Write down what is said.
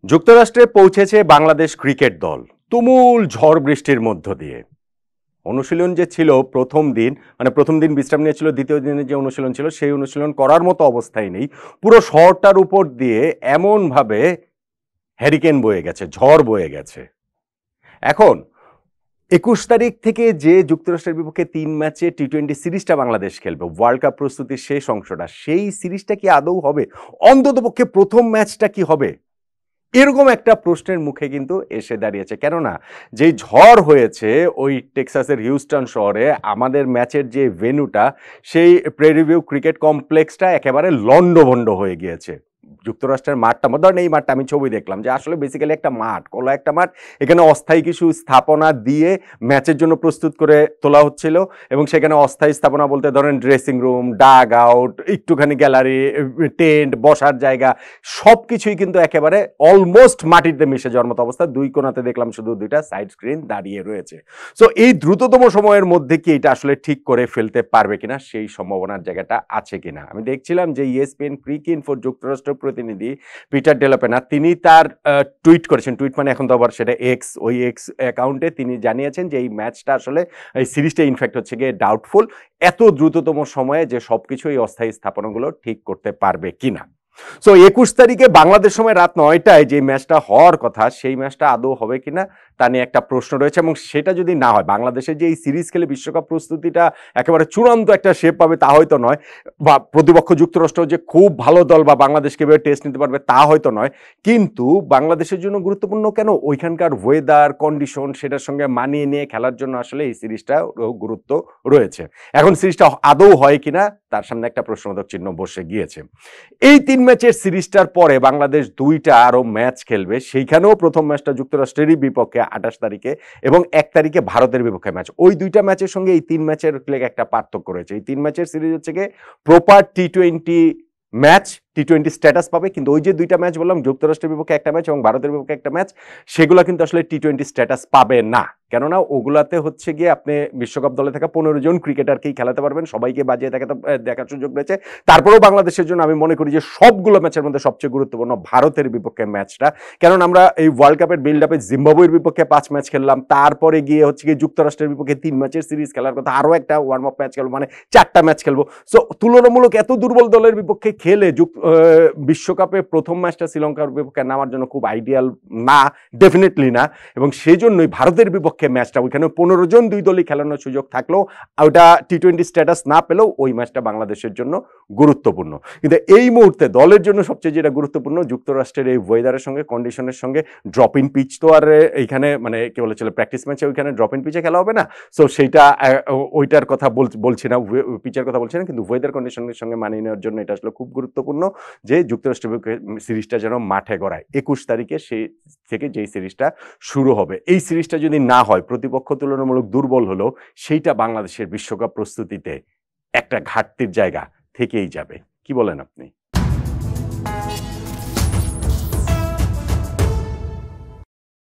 যুক্তরাষ্ট্রে পৌঁছেছে বাংলাদেশ ক্রিকেট দল তুমুল ঝড় বৃষ্টির মধ্য দিয়ে। অনুশীলন যে ছিল প্রথম দিন বিশ্রাম নিয়েছিল, দ্বিতীয় দিনে যে অনুশীলন ছিল সেই অনুশীলন করার মতো অবস্থায় নেই। পুরো শহরটার উপর দিয়ে এমনভাবে হ্যারিকেন বয়ে গেছে, ঝড় বয়ে গেছে। এখন ২১ তারিখ থেকে যে যুক্তরাষ্ট্রের বিপক্ষে ৩ ম্যাচে টি-20 সিরিজটা বাংলাদেশ খেলবে, ওয়ার্ল্ড কাপ প্রস্তুতির শেষ অংশটা, সেই সিরিজটা কি আদৌ হবে? অন্ততপক্ষে প্রথম ম্যাচটা কি হবে? এরকম একটা প্রশ্নের মুখে কিন্তু এসে দাঁড়িয়েছে। কেননা যেই ঝড় হয়েছে ওই টেক্সাসের হিউস্টন শহরে, আমাদের ম্যাচের যে ভেন্যুটা, সেই প্রেরিভিউ ক্রিকেট কমপ্লেক্সটা একেবারে লন্ডভন্ড হয়ে গিয়েছে। যুক্তরাষ্ট্রের মাঠটা, ধরেন এই মাঠটা আমি ছবি দেখলাম যে আসলে বেসিক্যালি একটা মাঠ, খোলা একটা মাঠ। এখানে অস্থায়ী কিছু স্থাপনা দিয়ে ম্যাচের জন্য প্রস্তুত করে তোলা হচ্ছিল, এবং সেখানে অস্থায়ী স্থাপনা বলতে ধরেন ড্রেসিং রুম, ডাগ আউট, একটুখানি গ্যালারি, টেন্ট, বসার জায়গা, সব কিছুই কিন্তু একেবারে অলমোস্ট মাটিতে মিশে যাওয়ার মতো অবস্থা। দুই কোণাতে দেখলাম শুধু দুইটা সাইড স্ক্রিন দাঁড়িয়ে রয়েছে। সো এই দ্রুততম সময়ের মধ্যে কি এটা আসলে ঠিক করে ফেলতে পারবে কিনা, সেই সম্ভাবনার জায়গাটা আছে কিনা। আমি দেখছিলাম যে ইএসপিএন ক্রিক ইনফোর যুক্তরাষ্ট্র প্রতিনিধি পিটার ডেলাপেনা, তিনি তার টুইট করেছেন, টুইট মানে এখন তো আবার সেটা এক্স, ওই এক্স অ্যাকাউন্টে তিনি জানিয়েছেন যে এই ম্যাচটা আসলে, এই সিরিজটা ইনফ্যাক্ট হচ্ছে গিয়ে ডাউটফুল, এত দ্রুততম সময়ে যে সবকিছু এই অস্থায়ী স্থাপনাগুলো ঠিক করতে পারবে কিনা। সো ২১ তারিখে বাংলাদেশ সময় রাত ৯টায় যে ম্যাচটা হওয়ার কথা, সেই ম্যাচটা আদৌ হবে কিনা তা নিয়ে একটা প্রশ্ন রয়েছে। এবং সেটা যদি না হয়, বাংলাদেশের যে এই সিরিজ খেলে বিশ্বকাপ প্রস্তুতিটা একেবারে চূড়ান্ত একটা শেপ পাবে তা হয়তো নয়, বা প্রতিপক্ষ যুক্তরাষ্ট্র যে খুব ভালো দল বা বাংলাদেশকে এভাবে টেস্ট নিতে পারবে তা হয়তো নয়, কিন্তু বাংলাদেশের জন্য গুরুত্বপূর্ণ কেন, ওইখানকার ওয়েদার কন্ডিশন, সেটার সঙ্গে মানিয়ে নিয়ে খেলার জন্য আসলে এই সিরিজটা গুরুত্ব রয়েছে। এখন সিরিজটা আদৌ হয় কিনা তার সামনে একটা প্রশ্নবোধক চিহ্ন বসে গিয়েছে। এই ৩ ম্যাচের সিরিজটার পরে বাংলাদেশ ২টা আরো ম্যাচ খেলবে, সেইখানেও প্রথম ম্যাচটা যুক্তরাষ্ট্রেরই বিপক্ষে ২৮ তারিখে, এবং ১ তারিখে ভারতের বিপক্ষে ম্যাচ। ওই 2টা ম্যাচের সঙ্গে এই ৩ ম্যাচের একটা পার্থক্য রয়েছে। এই ৩ ম্যাচের সিরিজ হচ্ছে গিয়ে প্রপার টি-20 ম্যাচ, টি-20 স্ট্যাটাস পাবে, কিন্তু ওই যে 2টা ম্যাচ বললাম, যুক্তরাষ্ট্রের বিপক্ষে একটা ম্যাচ এবং ভারতের বিপক্ষে একটা ম্যাচ, সেগুলো কিন্তু আসলে টি-20 স্ট্যাটাস পাবে না। কেননা ওগুলাতে হচ্ছে গিয়ে আপনি বিশ্বকাপ দলে থাকা ১৫ জন ক্রিকেটারকেই খেলাতে পারবেন, সবাইকে বাজিয়ে দেখার সুযোগ রয়েছে। তারপরেও বাংলাদেশের জন্য আমি মনে করি যে সবগুলো ম্যাচের মধ্যে সবচেয়ে গুরুত্বপূর্ণ ভারতের বিপক্ষে ম্যাচটা। কারণ আমরা এই ওয়ার্ল্ড কাপের বিল্ড আপে জিম্বাবুয়ের বিপক্ষে 5 ম্যাচ খেললাম, তারপরে গিয়ে হচ্ছে গিয়ে যুক্তরাষ্ট্রের বিপক্ষে 3 ম্যাচের সিরিজ খেলার কথা, আরও একটা ওয়ার্ম আপ ম্যাচ খেলবো, মানে 4টা ম্যাচ খেলবো। সো তুলনামূলক এত দুর্বল দলের বিপক্ষে খেলে বিশ্বকাপে প্রথম ম্যাচটা শ্রীলঙ্কার বিপক্ষে নামার জন্য খুব আইডিয়াল না, ডেফিনেটলি না। এবং সেই জন্যই ভারতের বিপক্ষে ম্যাচটা, ওইখানে 15 জন দুই দলই খেলানোর সুযোগ থাকলেও, ওটা টি-20 স্ট্যাটাস না পেলেও ওই ম্যাচটা বাংলাদেশের জন্য গুরুত্বপূর্ণ। কিন্তু এই মুহূর্তে দলের জন্য সবচেয়ে যেটা গুরুত্বপূর্ণ, যুক্তরাষ্ট্রের এই ওয়েদারের সঙ্গে, কন্ডিশনের সঙ্গে, ড্রপ ইন পিচ তো আর এইখানে, মানে কি বলেছিল, প্র্যাকটিস ম্যাচে ওইখানে ড্রপ ইন পিচে খেলা হবে না। সো সেইটা, ওইটার কথা বলছি না, পিচের কথা বলছি না, কিন্তু ওয়েদার কন্ডিশনের সঙ্গে মানিয়ে নেওয়ার জন্য এটা আসলে খুব গুরুত্বপূর্ণ যে যুক্তরাষ্ট্রের সিরিজটা যেন মাঠে গড়ায়। ২১ তারিখে সেই থেকে যেই সিরিজটা শুরু হবে, এই সিরিজটা যদি না হয়, প্রতিপক্ষ তুলনামূলক দুর্বল হলেও সেইটা বাংলাদেশের বিশ্বকাপ প্রস্তুতিতে একটা ঘাটতির জায়গা থেকেই যাবে। কি বলেন আপনি?